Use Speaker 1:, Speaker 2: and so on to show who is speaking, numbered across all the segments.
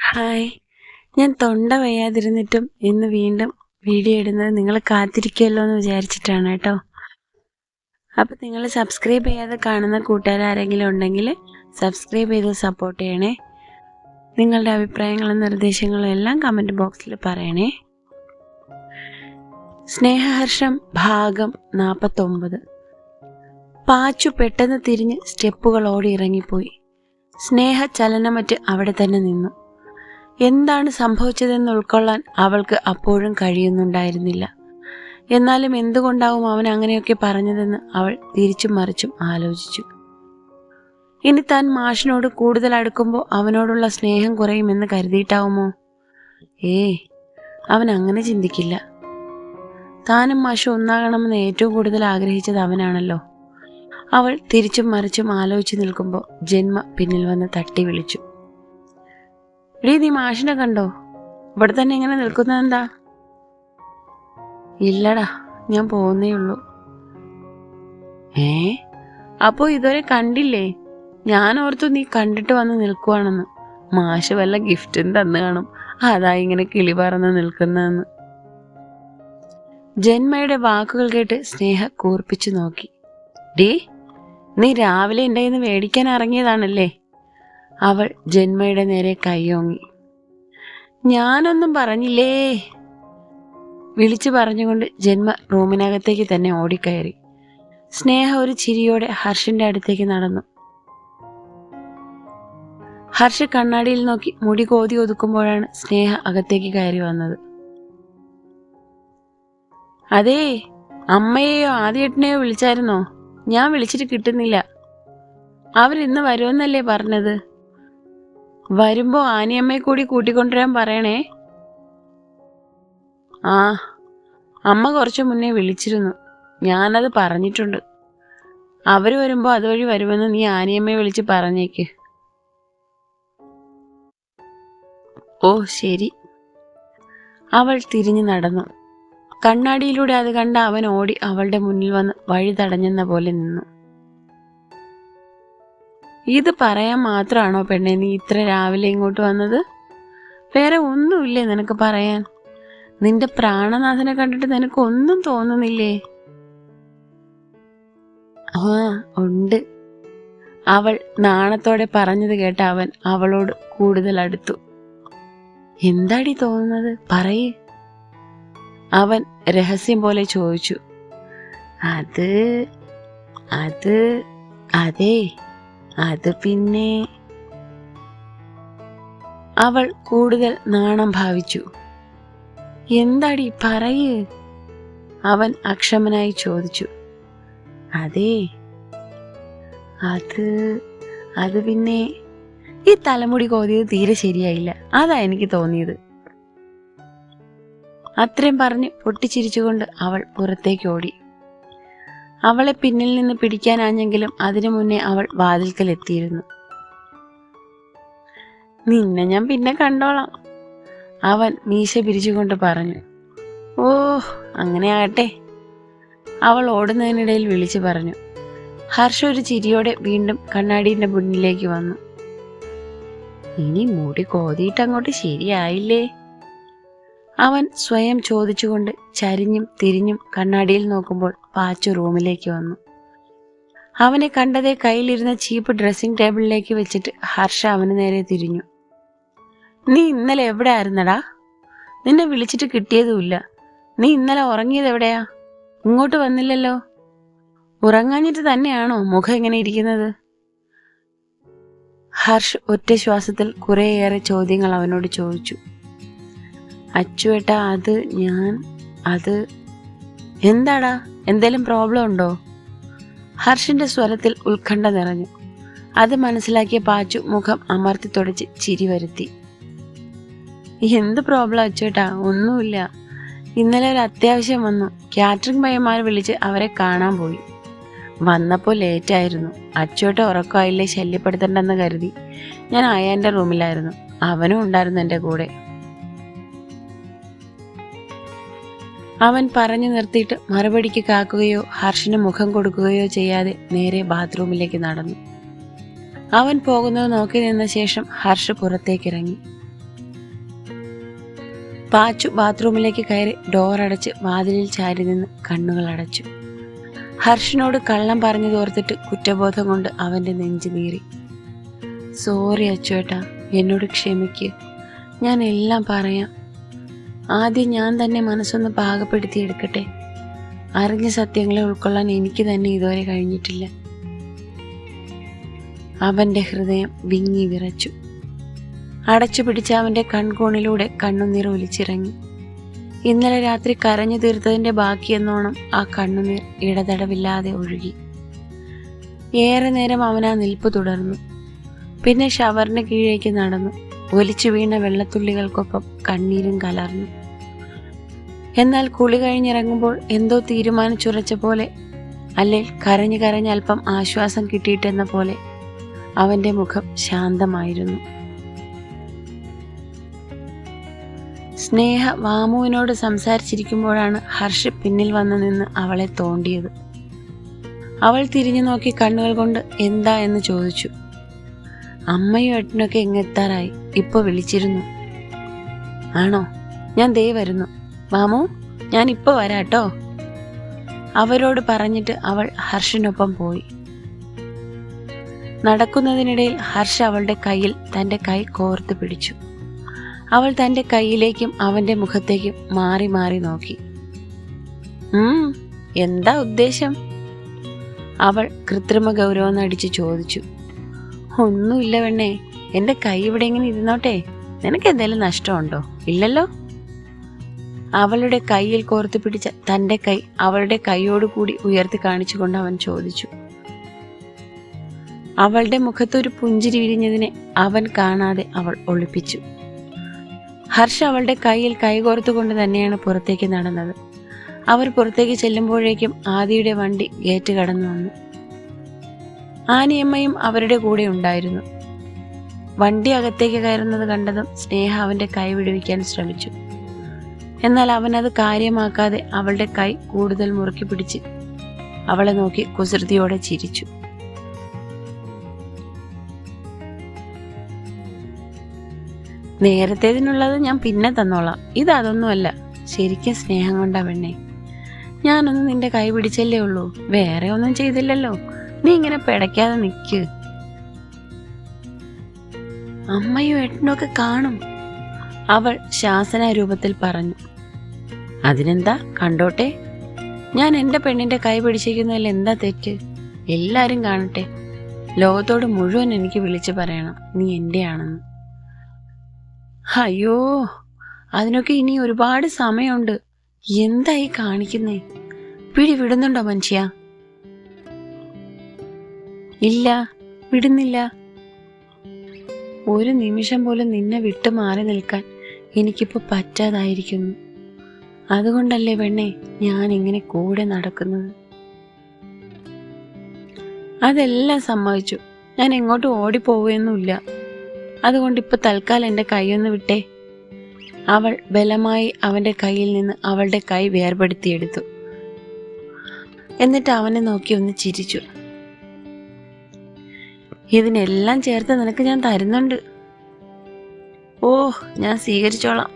Speaker 1: Hi, ഞാൻ തൊണ്ട വയ്യാതിരുന്നിട്ടും ഇന്ന് വീണ്ടും വീഡിയോ ഇടുന്നത് നിങ്ങൾ കാത്തിരിക്കുമല്ലോ എന്ന് വിചാരിച്ചിട്ടാണ് കേട്ടോ. അപ്പം നിങ്ങൾ സബ്സ്ക്രൈബ് ചെയ്യാതെ കാണുന്ന കൂട്ടുകാരെങ്കിലും ഉണ്ടെങ്കിൽ സബ്സ്ക്രൈബ് ചെയ്ത് സപ്പോർട്ട് ചെയ്യണേ. നിങ്ങളുടെ അഭിപ്രായങ്ങളും നിർദ്ദേശങ്ങളും എല്ലാം കമൻറ്റ് ബോക്സിൽ പറയണേ. സ്നേഹഹർഷം ഭാഗം 49. പാച്ചു പെട്ടെന്ന് തിരിഞ്ഞ് സ്റ്റെപ്പുകൾ ഓടി ഇറങ്ങിപ്പോയി. സ്നേഹ ചലനമറ്റ് അവിടെ തന്നെ നിന്നു. എന്താണ് സംഭവിച്ചതെന്ന് ഉൾക്കൊള്ളാൻ അവൾക്ക് അപ്പോഴും കഴിയുന്നുണ്ടായിരുന്നില്ല. എന്നാലും എന്തുകൊണ്ടാവും അവൻ അങ്ങനെയൊക്കെ പറഞ്ഞതെന്ന് അവൾ തിരിച്ചും മറിച്ചും ആലോചിച്ചു. ഇനി താൻ മാഷിനോട് കൂടുതൽ അടുക്കുമ്പോൾ അവനോടുള്ള സ്നേഹം കുറയുമെന്ന് കരുതിയിട്ടാവുമോ? അവൻ അങ്ങനെ ചിന്തിക്കില്ല. താനും മാഷും ഒന്നാകണമെന്ന് ഏറ്റവും കൂടുതൽ ആഗ്രഹിച്ചത് അവനാണല്ലോ. അവൾ തിരിച്ചും മറിച്ചും ആലോചിച്ചു നിൽക്കുമ്പോൾ ജന്മ പിന്നിൽ വന്ന് തട്ടി വിളിച്ചു. നീ മാഷിനെ കണ്ടോ? ഇവിടെ തന്നെ ഇങ്ങനെ നിൽക്കുന്നതെന്താ? ഇല്ലടാ, ഞാൻ പോകുന്നേ ഉള്ളൂ. അപ്പോ ഇതുവരെ കണ്ടില്ലേ? ഞാൻ ഓർത്തു നീ കണ്ടിട്ട് വന്ന് നിൽക്കുവാണെന്ന്. മാഷ് വല്ല ഗിഫ്റ്റും തന്നു കാണും, അതാ ഇങ്ങനെ കിളി പറന്ന് നിൽക്കുന്നതെന്ന്. ജന്മയുടെ വാക്കുകൾ കേട്ട് സ്നേഹ കൂർപ്പിച്ചു നോക്കി. നീ രാവിലെ എൻ്റെ കയ്യിൽ നിന്ന് മേടിക്കാൻ ഇറങ്ങിയതാണല്ലേ? അവൾ ജന്മയുടെ നേരെ കൈയോങ്ങി. ഞാനൊന്നും പറഞ്ഞില്ലേ, വിളിച്ചു പറഞ്ഞുകൊണ്ട് ജന്മ റൂമിനകത്തേക്ക് തന്നെ ഓടിക്കയറി. സ്നേഹ ഒരു ചിരിയോടെ ഹർഷിന്റെ അടുത്തേക്ക് നടന്നു. ഹർഷ് കണ്ണാടിയിൽ നോക്കി മുടി കോതി ഒതുക്കുമ്പോഴാണ് സ്നേഹ അകത്തേക്ക് കയറി വന്നത്. അതേ, അമ്മയെയോ ആദ്യേട്ടനെയോ വിളിച്ചായിരുന്നോ? ഞാൻ വിളിച്ചിട്ട് കിട്ടുന്നില്ല. അവരിന്ന് വരുമെന്നല്ലേ പറഞ്ഞത്? വരുമ്പോ ആനിയമ്മയെ കൂടി കൂട്ടിക്കൊണ്ടുവരാൻ പറയണേ. അമ്മ കുറച്ചു മുന്നേ വിളിച്ചിരുന്നു, ഞാനത് പറഞ്ഞിട്ടുണ്ട്. അവര് വരുമ്പോ അതുവഴി വരുമെന്ന് നീ ആനിയമ്മയെ വിളിച്ച് പറഞ്ഞേക്ക്. ഓ ശരി. അവൾ തിരിഞ്ഞു നടന്നു. കണ്ണാടിയിലൂടെ അത് കണ്ട അവൻ ഓടി അവളുടെ മുന്നിൽ വന്ന് വഴി തടഞ്ഞെന്ന പോലെ നിന്നു. ഇത് പറയാൻ മാത്രമാണോ പെണ്ണെ നീ ഇത്ര രാവിലെ ഇങ്ങോട്ട് വന്നത്? വേറെ ഒന്നുമില്ലേ നിനക്ക് പറയാൻ? നിന്റെ പ്രാണനാഥനെ കണ്ടിട്ട് നിനക്ക് ഒന്നും തോന്നുന്നില്ലേ? ഉണ്ട്. അവൾ നാണത്തോടെ പറഞ്ഞത് കേട്ട അവൻ അവളോട് കൂടുതൽ അടുത്തു. എന്താടി തോന്നുന്നത്, പറയേ? അവൻ രഹസ്യം പോലെ ചോദിച്ചു. അതേ, അത് പിന്നെ. അവൾ കൂടുതൽ നാണം ഭാവിച്ചു. എന്താടി പറയ്? അവൻ അക്ഷമനായി ചോദിച്ചു. അതേ, അത് പിന്നെ. ഈ തലമുടി കോതിയത് തീരെ ശരിയായില്ല, അതാ എനിക്ക് തോന്നിയത്. അത്രയും പറഞ്ഞ് പൊട്ടിച്ചിരിച്ചുകൊണ്ട് അവൾ പുറത്തേക്ക് ഓടി. അവളെ പിന്നിൽ നിന്ന് പിടിക്കാനാഞ്ഞെങ്കിലും അതിനു മുന്നേ അവൾ വാതിൽക്കൽ എത്തിയിരുന്നു. നിന്നെ ഞാൻ പിന്നെ കണ്ടോളാം, അവൻ മീശ പിരിച്ചുകൊണ്ട് പറഞ്ഞു. ഓ അങ്ങനെ ആകട്ടെ, അവൾ ഓടുന്നതിനിടയിൽ വിളിച്ചു പറഞ്ഞു. ഹർഷ ഒരു ചിരിയോടെ വീണ്ടും കണ്ണാടിന്റെ മുന്നിലേക്ക് വന്നു. ഇനി മുടി കോതിയിട്ടങ്ങോട്ട് ശരിയായില്ലേ? അവൻ സ്വയം ചോദിച്ചുകൊണ്ട് ചരിഞ്ഞും തിരിഞ്ഞും കണ്ണാടിയിൽ നോക്കുമ്പോൾ പാച്ചു റൂമിലേക്ക് വന്നു. അവനെ കണ്ടതേ കയ്യിലിരുന്ന ചീപ്പ് ഡ്രസ്സിംഗ് ടേബിളിലേക്ക് വെച്ചിട്ട് ഹർഷ അവന് നേരെ തിരിഞ്ഞു. നീ ഇന്നലെ എവിടെ ആയിരുന്നടാ? നിന്നെ വിളിച്ചിട്ട് കിട്ടിയതുമില്ല. നീ ഇന്നലെ ഉറങ്ങിയത് എവിടെയാ? ഇങ്ങോട്ട് വന്നില്ലല്ലോ. ഉറങ്ങാഞ്ഞിട്ട് തന്നെയാണോ മുഖം ഇങ്ങനെ ഇരിക്കുന്നത്? ഹർഷ് ഒറ്റ ശ്വാസത്തിൽ കുറേയേറെ ചോദ്യങ്ങൾ അവനോട് ചോദിച്ചു. അച്ചുവേട്ടാ, അത് എന്താടാ, എന്തേലും പ്രോബ്ലം ഉണ്ടോ? ഹർഷിന്റെ സ്വരത്തിൽ ഉത്കണ്ഠ നിറഞ്ഞു. അത് മനസ്സിലാക്കിയ പാച്ചു മുഖം അമർത്തി തുടച്ച് ചിരി വരുത്തി. എന്ത് പ്രോബ്ലം അച്ചുവേട്ടാ? ഒന്നുമില്ല. ഇന്നലെ ഒരു അത്യാവശ്യം വന്നു. കാറ്ററിംഗ് പയ്യന്മാർ വിളിച്ച് അവരെ കാണാൻ പോയി. വന്നപ്പോൾ ലേറ്റായിരുന്നു. അച്ചുവേട്ട ഉറക്കമായില്ലേ ശല്യപ്പെടുത്തണ്ടെന്ന് കരുതി ഞാൻ അയാന്റെ റൂമിലായിരുന്നു. അവനും ഉണ്ടായിരുന്നു എൻ്റെ കൂടെ. അവൻ പറഞ്ഞു നിർത്തിയിട്ട് മറുപടിക്ക് കാക്കുകയോ ഹർഷിന് മുഖം കൊടുക്കുകയോ ചെയ്യാതെ നേരെ ബാത്റൂമിലേക്ക് നടന്നു. അവൻ പോകുന്നത് നോക്കി നിന്ന ശേഷം ഹർഷ് പുറത്തേക്കിറങ്ങി. പാച്ചു ബാത്റൂമിലേക്ക് കയറി ഡോറടച്ച് വാതിലിൽ ചാരി നിന്ന് കണ്ണുകൾ അടച്ചു. ഹർഷിനോട് കള്ളം പറഞ്ഞു തോർത്തിട്ട് കുറ്റബോധം കൊണ്ട് അവൻ്റെ നെഞ്ചു നീറി. സോറി അച്ചുവേട്ടാ, എന്നോട് ക്ഷമിക്ക്, ഞാൻ എല്ലാം പറയാം. ആദ്യം ഞാൻ തന്നെ മനസ്സൊന്ന് പാകപ്പെടുത്തിയെടുക്കട്ടെ. അറിഞ്ഞ സത്യങ്ങളെ ഉൾക്കൊള്ളാൻ എനിക്ക് തന്നെ ഇതുവരെ കഴിഞ്ഞിട്ടില്ല. അവൻ്റെ ഹൃദയം വിങ്ങി വിറച്ചു. അടച്ചു പിടിച്ച അവൻ്റെ കൺകോണിലൂടെ കണ്ണുനീർ ഒലിച്ചിറങ്ങി. ഇന്നലെ രാത്രി കരഞ്ഞു തീർത്തതിൻ്റെ ബാക്കിയെന്നോണം ആ കണ്ണുനീർ ഇടതടവില്ലാതെ ഒഴുകി. ഏറെ നേരം അവൻ ആ നിൽപ്പ് തുടർന്നു. പിന്നെ ഷവറിന് കീഴേക്ക് നടന്നു. ഒലിച്ചു വീണ വെള്ളത്തുള്ളികൾക്കൊപ്പം കണ്ണീരും കലർന്നു. എന്നാൽ കുളി കഴിഞ്ഞിറങ്ങുമ്പോൾ എന്തോ തീരുമാനിച്ചുറച്ച പോലെ, അല്ലെ കരഞ്ഞു കരഞ്ഞ് അല്പം ആശ്വാസം കിട്ടിയിട്ടെന്ന പോലെ അവൻ്റെ മുഖം ശാന്തമായിരുന്നു. സ്നേഹ വാമുവിനോട് സംസാരിച്ചിരിക്കുമ്പോഴാണ് ഹർഷ് പിന്നിൽ വന്നു നിന്ന് അവളെ തോണ്ടിയത്. അവൾ തിരിഞ്ഞു നോക്കി കണ്ണുകൾ കൊണ്ട് എന്താ എന്ന് ചോദിച്ചു. അമ്മയും ഏട്ടനൊക്കെ എങ്ങെത്താറായി, ഇപ്പൊ വിളിച്ചിരുന്നു. ആണോ? ഞാൻ ദേ വരുന്നു. മാമു, ഞാൻ ഇപ്പൊ വരാട്ടോ. അവരോട് പറഞ്ഞിട്ട് അവൾ ഹർഷിനൊപ്പം പോയി. നടക്കുന്നതിനിടയിൽ ഹർഷ് അവളുടെ കയ്യിൽ തൻ്റെ കൈ കോർത്ത് പിടിച്ചു. അവൾ തൻ്റെ കൈയിലേക്കും അവൻ്റെ മുഖത്തേക്കും മാറി മാറി നോക്കി. എന്താ ഉദ്ദേശം? അവൾ കൃത്രിമ ഗൗരവം നടിച്ച് ചോദിച്ചു. ഒന്നുമില്ല പെണ്ണേ, എൻ്റെ കൈ ഇവിടെ ഇങ്ങനെ ഇരുന്നോട്ടെ. നിനക്ക് എന്തെങ്കിലും നഷ്ടമുണ്ടോ? ഇല്ലല്ലോ. അവളുടെ കൈയിൽ കോർത്ത് പിടിച്ച തൻ്റെ കൈ അവളുടെ കൈയോടുകൂടി ഉയർത്തി കാണിച്ചുകൊണ്ട് അവൻ ചോദിച്ചു. അവളുടെ മുഖത്തൊരു പുഞ്ചിരി വിരിഞ്ഞതിനെ അവൻ കാണാതെ അവൾ ഒളിപ്പിച്ചു. ഹർഷ് അവളുടെ കൈയിൽ കൈകോർത്തുകൊണ്ട് തന്നെയാണ് പുറത്തേക്ക് നടന്നത്. അവർ പുറത്തേക്ക് ചെല്ലുമ്പോഴേക്കും ആദിയുടെ വണ്ടി ഗേറ്റ് കടന്നു വന്നു. ആനിയമ്മയും അവരുടെ കൂടെ ഉണ്ടായിരുന്നു. വണ്ടി അകത്തേക്ക് കയറുന്നത് കണ്ടതും സ്നേഹ അവൻ്റെ കൈ വിടുവിക്കാൻ ശ്രമിച്ചു. എന്നാൽ അവനത് കാര്യമാക്കാതെ അവളുടെ കൈ കൂടുതൽ മുറുക്കി പിടിച്ച് അവളെ നോക്കി കുസൃതിയോടെ ചിരിച്ചു. നേരത്തേതിനുള്ളത് ഞാൻ പിന്നെ തന്നോളാം. ഇതൊന്നുമല്ല, ശരിക്കും സ്നേഹം കൊണ്ടാ പെണ്ണേ. ഞാനൊന്നും നിന്റെ കൈ പിടിച്ചല്ലേ ഉള്ളൂ, വേറെ ഒന്നും ചെയ്തില്ലല്ലോ. നീ ഇങ്ങനെ പിടയ്ക്കാതെ നിൽക്ക്. അമ്മയും ഏട്ടനൊക്കെ കാണും, അവൾ ശാസന രൂപത്തിൽ പറഞ്ഞു. അതിനെന്താ, കണ്ടോട്ടെ. ഞാൻ എൻ്റെ പെണ്ണിന്റെ കൈ പിടിച്ചിരിക്കുന്നതിൽ എന്താ തെറ്റ്? എല്ലാരും കാണട്ടെ. ലോകത്തോട് മുഴുവൻ എനിക്ക് വിളിച്ചു പറയണം നീ എൻ്റെയാണെന്ന്. അയ്യോ, അതിനൊക്കെ ഇനി ഒരുപാട് സമയമുണ്ട്. എന്തായി കാണിക്കുന്നേ? പിടി വിടുന്നുണ്ടോ മനുഷ്യ? ഇല്ല, വിടുന്നില്ല. ഒരു നിമിഷം പോലും നിന്നെ വിട്ടു മാറി നിൽക്കാൻ എനിക്കിപ്പോ പറ്റാതായിരിക്കുന്നു. അതുകൊണ്ടല്ലേ പെണ്ണെ ഞാൻ ഇങ്ങനെ കൂടെ നടക്കുന്നത്. അതെല്ലാം സമ്മതിച്ചു. ഞാൻ എങ്ങോട്ടും ഓടിപ്പോവുകയൊന്നുമില്ല. അതുകൊണ്ട് ഇപ്പൊ തൽക്കാലം എൻ്റെ കൈയൊന്ന് വിട്ടേ. അവൾ ബലമായി അവൻ്റെ കയ്യിൽ നിന്ന് അവളുടെ കൈ വേർപെടുത്തിയെടുത്തു. എന്നിട്ട് അവനെ നോക്കി ഒന്ന് ചിരിച്ചു. ഇതിനെല്ലാം ചേർത്ത് നിനക്ക് ഞാൻ തരുന്നുണ്ട്. ഓ, ഞാൻ സ്വീകരിച്ചോളാം.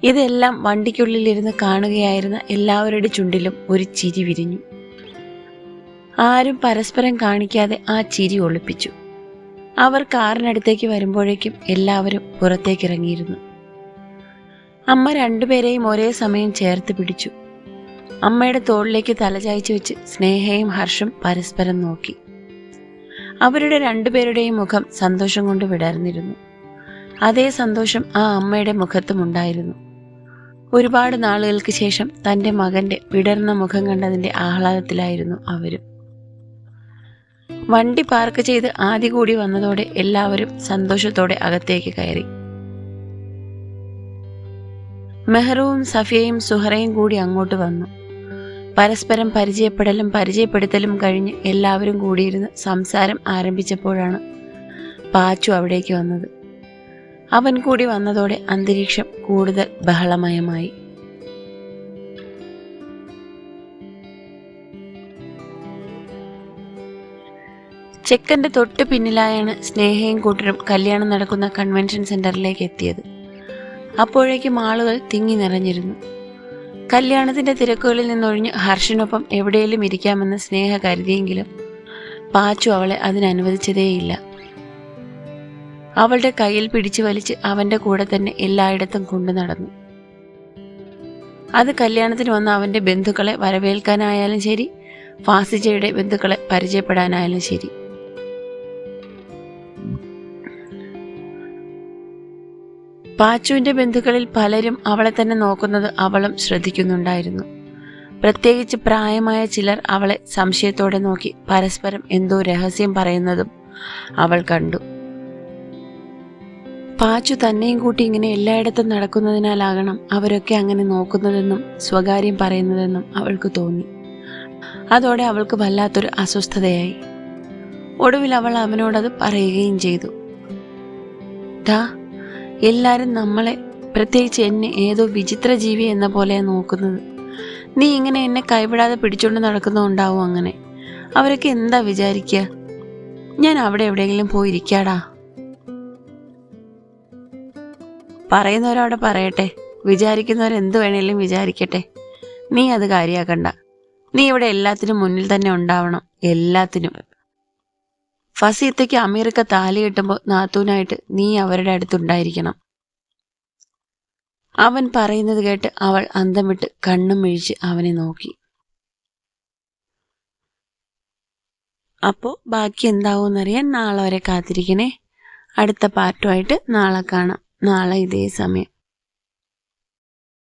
Speaker 1: ഇതെല്ലാം വണ്ടിക്കുള്ളിലിരുന്ന് കാണുകയായിരുന്ന എല്ലാവരുടെ ചുണ്ടിലും ഒരു ചിരി വിരിഞ്ഞു. ആരും പരസ്പരം കാണിക്കാതെ ആ ചിരി ഒളിപ്പിച്ചു. അവർ കാറിനടുത്തേക്ക് വരുമ്പോഴേക്കും എല്ലാവരും പുറത്തേക്കിറങ്ങിയിരുന്നു. അമ്മ രണ്ടുപേരെയും ഒരേ സമയം ചേർത്ത് പിടിച്ചു. അമ്മയുടെ തോളിലേക്ക് തലചായ്ച്ചു വെച്ച് സ്നേഹയും ഹർഷും പരസ്പരം നോക്കി. അവരുടെ രണ്ടുപേരുടെയും മുഖം സന്തോഷം കൊണ്ട് വിടർന്നിരുന്നു. അതേ സന്തോഷം ആ അമ്മയുടെ മുഖത്തും ഉണ്ടായിരുന്നു. ഒരുപാട് നാളുകൾക്ക് ശേഷം തൻ്റെ മകന്റെ വിടർന്ന മുഖം കണ്ടതിൻ്റെ ആഹ്ലാദത്തിലായിരുന്നു അവരും. വണ്ടി പാർക്ക് ചെയ്ത് ആദ്യ കൂടി വന്നതോടെ എല്ലാവരും സന്തോഷത്തോടെ അകത്തേക്ക് കയറി. മെഹറുവും സഫിയയും സുഹറയും കൂടി അങ്ങോട്ട് വന്നു. പരസ്പരം പരിചയപ്പെടലും പരിചയപ്പെടുത്തലും കഴിഞ്ഞ് എല്ലാവരും കൂടിയിരുന്ന് സംസാരം ആരംഭിച്ചപ്പോഴാണ് പാച്ചു അവിടേക്ക് വന്നത്. അവൻ കൂടി വന്നതോടെ അന്തരീക്ഷം കൂടുതൽ ബഹളമയമായി. ചെക്കൻ്റെ തൊട്ട് പിന്നിലായാണ് സ്നേഹയും കൂട്ടരും കല്യാണം നടക്കുന്ന കൺവെൻഷൻ സെന്ററിലേക്ക് എത്തിയത്. അപ്പോഴേക്കും ആളുകൾ തിങ്ങി നിറഞ്ഞിരുന്നു. കല്യാണത്തിന്റെ തിരക്കുകളിൽ നിന്നൊഴിഞ്ഞ് ഹർഷിനൊപ്പം എവിടെയെങ്കിലും ഇരിക്കാമെന്ന് സ്നേഹ കരുതിയെങ്കിലും പാച്ചു അവളെ അതിനനുവദിച്ചതേയില്ല. അവളുടെ കയ്യിൽ പിടിച്ചു വലിച്ച് അവന്റെ കൂടെ തന്നെ എല്ലായിടത്തും കൊണ്ടു നടന്നു. അത് കല്യാണത്തിന് വന്ന അവന്റെ ബന്ധുക്കളെ വരവേൽക്കാനായാലും ശരി, ഫാസിജയുടെ ബന്ധുക്കളെ പരിചയപ്പെടാനായാലും ശരി. പാച്ചുവിന്റെ ബന്ധുക്കളിൽ പലരും അവളെ തന്നെ നോക്കുന്നത് അവളും ശ്രദ്ധിക്കുന്നുണ്ടായിരുന്നു. പ്രത്യേകിച്ച് പ്രായമായ ചിലർ അവളെ സംശയത്തോടെ നോക്കി പരസ്പരം എന്തോ രഹസ്യം പറയുന്നതും അവൾ കണ്ടു. പാച്ചു തന്നെയും കൂട്ടി ഇങ്ങനെ എല്ലായിടത്തും നടക്കുന്നതിനാലാകണം അവരൊക്കെ അങ്ങനെ നോക്കുന്നതെന്നും സ്വകാര്യം പറയുന്നതെന്നും അവൾക്ക് തോന്നി. അതോടെ അവൾക്ക് വല്ലാത്തൊരു അസ്വസ്ഥതയായി. ഒടുവിൽ അവൾ അവനോടത് പറയുകയും ചെയ്തു. എല്ലാരും നമ്മളെ, പ്രത്യേകിച്ച് എന്നെ, ഏതോ വിചിത്ര ജീവി എന്ന പോലെയാ നോക്കുന്നത്. നീ ഇങ്ങനെ എന്നെ കൈവിടാതെ പിടിച്ചോണ്ട് നടക്കുന്നുണ്ടാവും. അങ്ങനെ അവരൊക്കെ എന്താ വിചാരിക്കുക? ഞാൻ അവിടെ എവിടെയെങ്കിലും പോയിരിക്കാടാ. പറയുന്നവരവിടെ പറയട്ടെ, വിചാരിക്കുന്നവരെന്ത് വേണേലും വിചാരിക്കട്ടെ. നീ അത് കാര്യാക്കണ്ട. നീ ഇവിടെ എല്ലാത്തിനും മുന്നിൽ തന്നെ ഉണ്ടാവണം, എല്ലാത്തിനും. ഫസീത്തയ്ക്ക് അമീർക്ക് താലി കെട്ടുമ്പോൾ നാത്തൂനായിട്ട് നീ അവരുടെ അടുത്തുണ്ടായിരിക്കണം. അവൻ പറയുന്നത് കേട്ട് അവൾ അന്തം വിട്ട് കണ്ണും മിഴിച്ച് അവനെ നോക്കി. അപ്പോൾ ബാക്കി എന്താവുമെന്നറിയാൻ നാളെ വരെ കാത്തിരിക്കണേ. അടുത്ത പാർട്ടുമായിട്ട് നാളെ കാണാം. നാളെ ഇതേ സമയം.